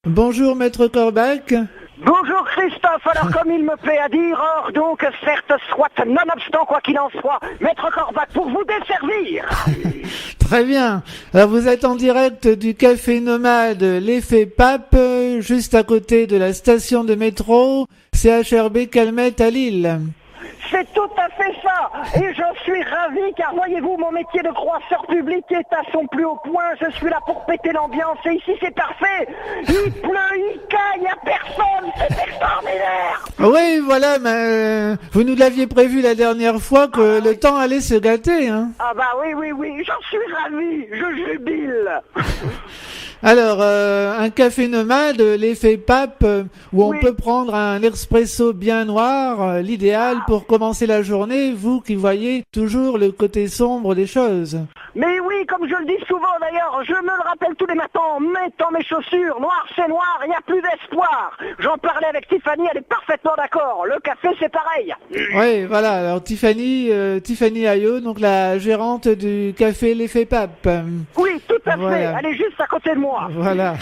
Bonjour Maître Corbach. Bonjour Christophe, alors comme il me plaît à dire, or donc certes soit, nonobstant quoi qu'il en soit, Maître Corbach pour vous desservir. Très bien. Alors vous êtes en direct du café nomade L'Effet Pape, juste à côté de la station de métro CHRB Calmette à Lille. C'est tout à fait ça, et je suis ravi car voyez-vous mon métier de croisseur public est à son plus haut point, je suis là pour péter l'ambiance et ici c'est parfait, il pleut, il caille, il n'y a personne, c'est extraordinaire. Oui, voilà, mais vous nous l'aviez prévu la dernière fois que le temps allait se gâter, hein. Ah bah oui, j'en suis ravi, je jubile. Alors, un café nomade, L'Effet Pape, où on peut prendre un espresso bien noir, l'idéal pour commencer la journée, vous qui voyez toujours le côté sombre des choses. Mais oui, comme je le dis souvent d'ailleurs, je me le rappelle tous les matins en mettant mes chaussures, noir c'est noir, il n'y a plus d'espoir. J'en parlais avec Tiffany, elle est parfaitement d'accord, le café c'est pareil. Oui, voilà, alors Tiffany Ayot, donc la gérante du café L'Effet Pape. Oui, tout à Voilà. fait, elle est juste à côté de moi. Voilà.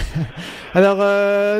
Alors,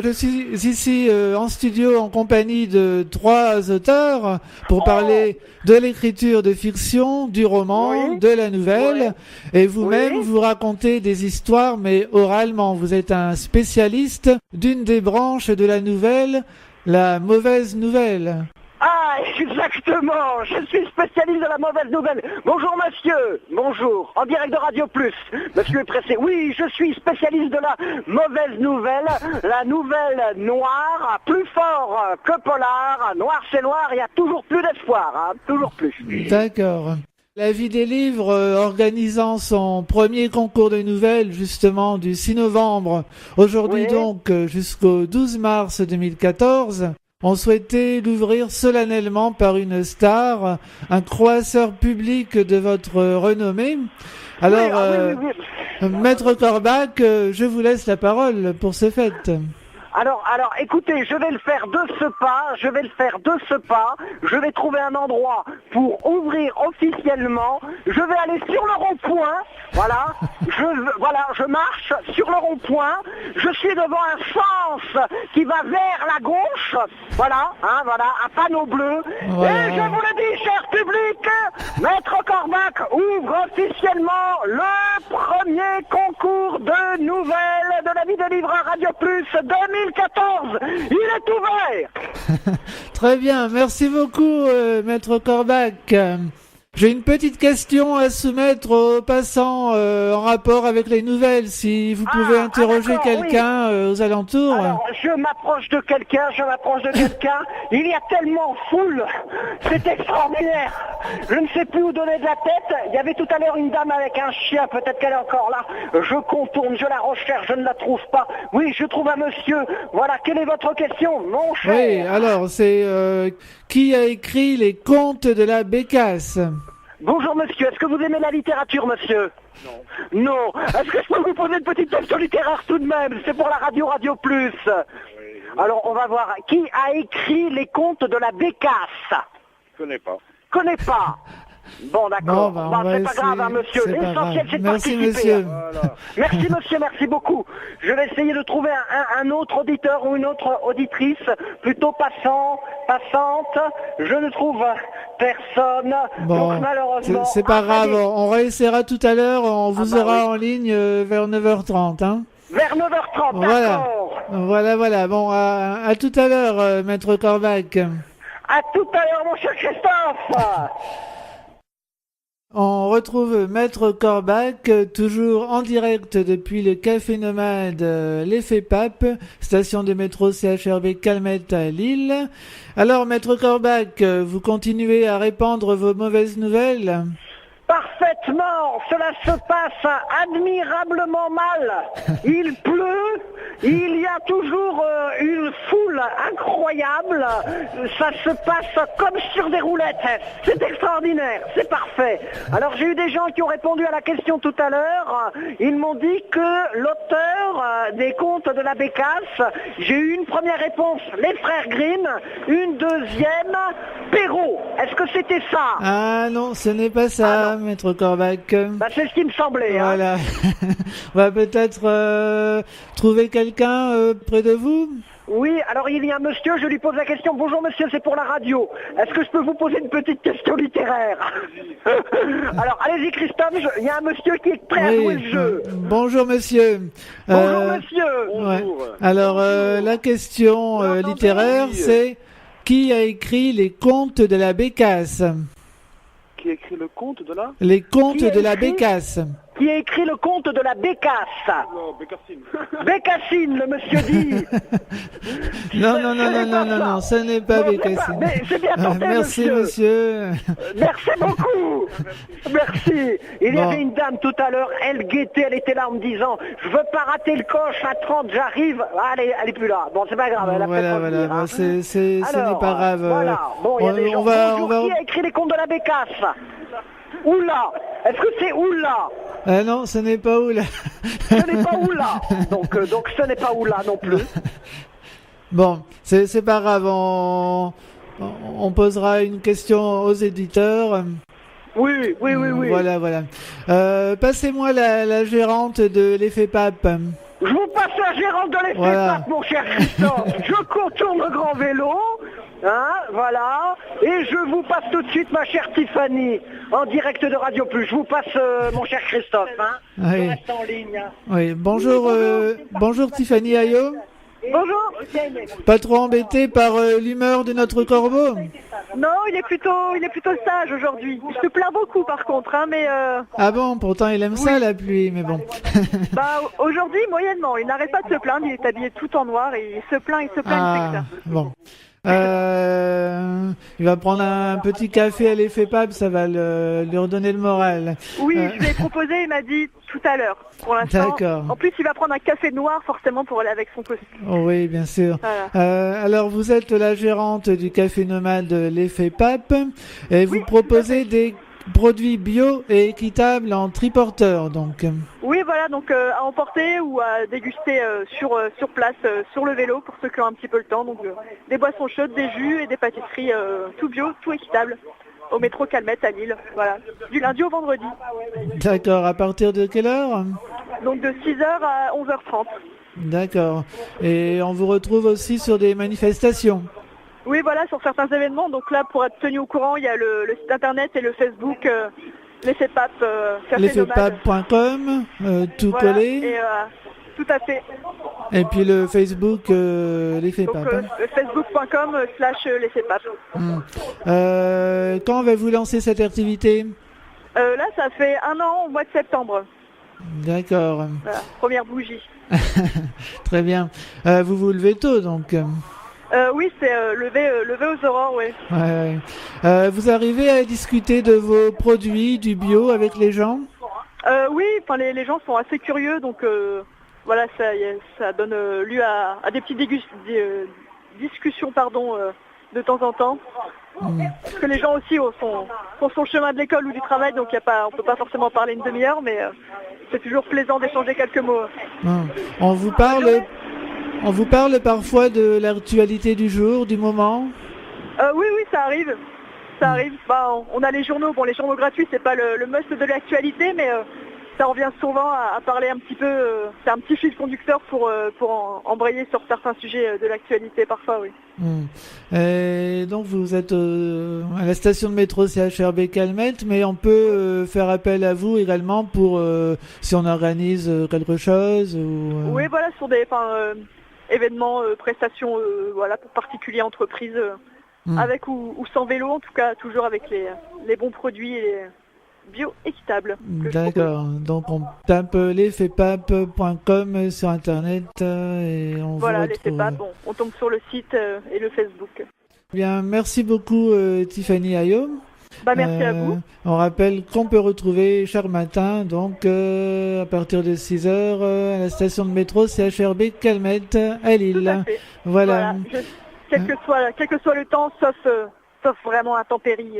je suis ici en studio en compagnie de 3 auteurs pour parler de l'écriture de fiction, du roman, de la nouvelle. Et vous-même, vous racontez des histoires, mais oralement. Vous êtes un spécialiste d'une des branches de la nouvelle, la mauvaise nouvelle. Ah, exactement, je suis spécialiste de la mauvaise nouvelle. Bonjour monsieur, bonjour, en direct de Radio Plus. Monsieur est pressé. Oui, je suis spécialiste de la mauvaise nouvelle, la nouvelle noire, plus fort que polar, noir c'est noir, il y a toujours plus d'espoir, hein, toujours plus. D'accord. La Vie des livres, organisant son premier concours de nouvelles justement du 6 novembre, aujourd'hui donc jusqu'au 12 mars 2014, on souhaitait l'ouvrir solennellement par une star, un croisseur public de votre renommée. Alors, Maître Corbach, je vous laisse la parole pour ce fait. Alors, écoutez, je vais le faire de ce pas, je vais trouver un endroit pour ouvrir officiellement, je vais aller sur le rond-point, je marche sur le rond-point, je suis devant un sens qui va vers la gauche, un panneau bleu, et je vous le dis, cher public, Maître Corbach ouvre officiellement le premier concours de nouvelles de la vie de livre à Radio Plus 2014. Il est ouvert. Très bien, merci beaucoup, Maître Corbach. J'ai une petite question à soumettre aux passants en rapport avec les nouvelles, si vous pouvez interroger quelqu'un aux alentours. Alors, je m'approche de quelqu'un, il y a tellement foule, c'est extraordinaire, je ne sais plus où donner de la tête, il y avait tout à l'heure une dame avec un chien, peut-être qu'elle est encore là, je contourne, je la recherche, je ne la trouve pas, oui, je trouve un monsieur, voilà, quelle est votre question, mon cher? Oui, alors, c'est qui a écrit les contes de la Bécasse? Bonjour monsieur, est-ce que vous aimez la littérature monsieur? Non. Est-ce que je peux vous poser une petite question littéraire tout de même? C'est pour la Radio Plus. Alors on va voir, qui a écrit les contes de la Bécasse? Connais pas. Bon d'accord, c'est pas grave hein, monsieur, l'essentiel c'est de participer. Monsieur. Voilà. Merci monsieur, merci beaucoup. Je vais essayer de trouver un autre auditeur ou une autre auditrice, plutôt passante. Je ne trouve personne, donc malheureusement... C'est pas grave, on réessayera tout à l'heure, on vous aura en ligne vers 9h30. Hein. Vers 9h30, d'accord. Voilà. Bon, à tout à l'heure, Maître Corbach. À tout à l'heure, mon cher Christophe. On retrouve Maître Corbach, toujours en direct depuis le Café Nomade L'Effet Pape, station de métro CHRB Calmette à Lille. Alors, Maître Corbach, vous continuez à répandre vos mauvaises nouvelles ? Parfaitement, cela se passe admirablement mal. Il pleut, il y a toujours une foule incroyable. Ça se passe comme sur des roulettes. C'est extraordinaire, c'est parfait. Alors j'ai eu des gens qui ont répondu à la question tout à l'heure. Ils m'ont dit que l'auteur des contes de la Bécasse, j'ai eu une première réponse, les frères Grimm, une deuxième, Perrault. Est-ce que c'était ça? Ah non, ce n'est pas ça, Maître Corbach. Bah, c'est ce qui me semblait. Hein. Voilà. On va peut-être trouver quelqu'un près de vous. Oui, alors il y a un monsieur, je lui pose la question. Bonjour monsieur, c'est pour la radio. Est-ce que je peux vous poser une petite question littéraire? Alors allez-y Christophe, il y a un monsieur qui est prêt à jouer le jeu. Bonjour monsieur. Bonjour monsieur. Ouais. Alors la question littéraire, c'est qui a écrit les contes de la Bécasse? Qui a écrit le conte de la... Les contes de la Bécasse. Qui a écrit le conte de la Bécasse? Non, Bécassine. Bécassine, le monsieur dit. Non, ce n'est pas Bécassine. Mais c'est bien tenté, merci monsieur. Merci beaucoup. Merci. Il y avait une dame tout à l'heure, elle guettait, elle était là en me disant « Je veux pas rater le coche à 30, j'arrive. » Elle est plus là. Bon, c'est pas grave, elle a Voilà, fait revenir, hein. ce n'est pas grave. Voilà. Bon, il y a des gens. Bonjour, qui a écrit les contes de la Bécasse? Oula. Est-ce que c'est Oula? Non, ce n'est pas Oula. Ce n'est pas Oula. Donc ce n'est pas Oula non plus. Bon, c'est pas grave. On posera une question aux éditeurs. Oui. Voilà. Passez-moi la gérante de l'effet pape. Je vous passe la gérante de l'effet pape, mon cher Christophe. Je contourne le grand vélo. Hein, voilà. Et je vous passe tout de suite ma chère Tiffany, en direct de Radio Plus. Je vous passe mon cher Christophe. Hein. Oui. Je reste en ligne. Hein. Oui. Bonjour Tiffany Ayo. Bonjour. Pas trop embêté par l'humeur de notre corbeau? Non, il est plutôt sage aujourd'hui. Il se plaint beaucoup par contre, hein, mais... Ah bon, pourtant il aime ça la pluie, mais bon. Bah aujourd'hui, moyennement, il n'arrête pas de se plaindre, il est habillé tout en noir et il se plaint, c'est ça. Bon. Il va prendre un petit café à l'effet pape, ça va lui redonner le moral. Oui, je lui ai proposé, il m'a dit tout à l'heure, pour l'instant. D'accord. En plus, il va prendre un café noir forcément pour aller avec son costume. Oh oui, bien sûr. Voilà. Alors, vous êtes la gérante du café nomade l'effet pape et vous proposez des produits bio et équitables en triporteur, donc. Oui, voilà, donc à emporter ou à déguster sur place, sur le vélo, pour ceux qui ont un petit peu le temps. Donc des boissons chaudes, des jus et des pâtisseries tout bio, tout équitable, au métro Calmette à Lille. Voilà, du lundi au vendredi. D'accord, à partir de quelle heure? Donc de 6h à 11h30. D'accord. Et on vous retrouve aussi sur des manifestations? Oui, voilà, sur certains événements. Donc là, pour être tenu au courant, il y a le site internet et le Facebook l'effet pape, l'effetpape.com, tout voilà, collé. Et, tout à fait. Et puis le Facebook l'effet pape. Facebook.com/l'effet pape. Quand avez-vous lancé cette activité? Là, ça fait 1 an au mois de septembre. D'accord. Voilà, première bougie. Très bien. Vous vous levez tôt, donc. Oui, c'est lever aux aurores, oui. Ouais. Vous arrivez à discuter de vos produits, du bio avec les gens? Oui, enfin les gens sont assez curieux, donc voilà, ça donne lieu à des petites discussions, de temps en temps. Parce que les gens aussi font son chemin de l'école ou du travail, donc on peut pas forcément parler une demi-heure, mais c'est toujours plaisant d'échanger quelques mots. On vous parle parfois de l'actualité du jour, du moment? Oui, ça arrive. Bah, on a les journaux. Bon, les journaux gratuits, c'est pas le must de l'actualité, mais ça revient souvent à parler un petit peu. C'est un petit fil conducteur pour embrayer sur certains sujets de l'actualité parfois, oui. Et donc vous êtes à la station de métro CHRB Calmette, mais on peut faire appel à vous également pour si on organise quelque chose ou, Oui, voilà, sur des événements, prestations, voilà, pour particuliers, entreprises, avec ou sans vélo, en tout cas, toujours avec les bons produits et bio équitables. D'accord, donc on tape l'effetpape.com sur internet et on voilà, vous retrouve. l'effet pape, on tombe sur le site et le Facebook. Bien, merci beaucoup Tiffany Ayo. Merci à vous. On rappelle qu'on peut retrouver chaque matin, donc à partir de 6h, à la station de métro CHRB Calmette à Lille. Tout à fait. Voilà. Quel que soit le temps, sauf vraiment intempérie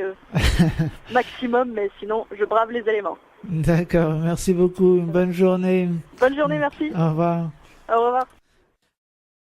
maximum, mais sinon je brave les éléments. D'accord, merci beaucoup. Bonne journée. Bonne journée, merci. Au revoir. Au revoir.